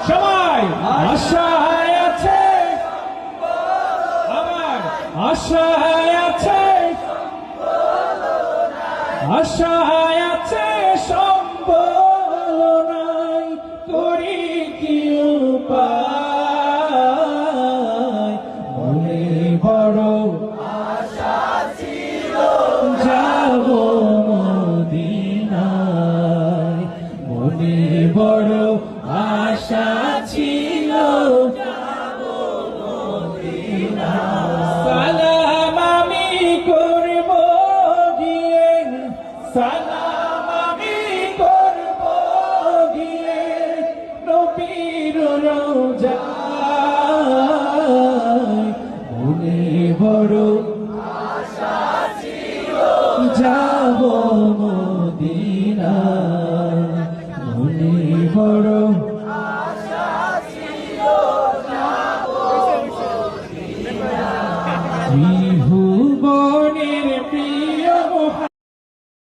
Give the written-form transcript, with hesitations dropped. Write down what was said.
সবাই আশায় আছে, আমার আশায় আছে, আশায় আছে সম্বল নাই, করি কি উপায়, মনে বড় আশা ছিল যাব মদিনায়, মনে বড় আশা ছিল যাব মদিনায়। সালাম আমি করব গিয়ে, সালাম আমি করব গিয়ে নবীর রওজায়, মনে বড় আশা ছিল যাব মদিনায়, মনে বড় আশা ছিল যাব মদিনায়।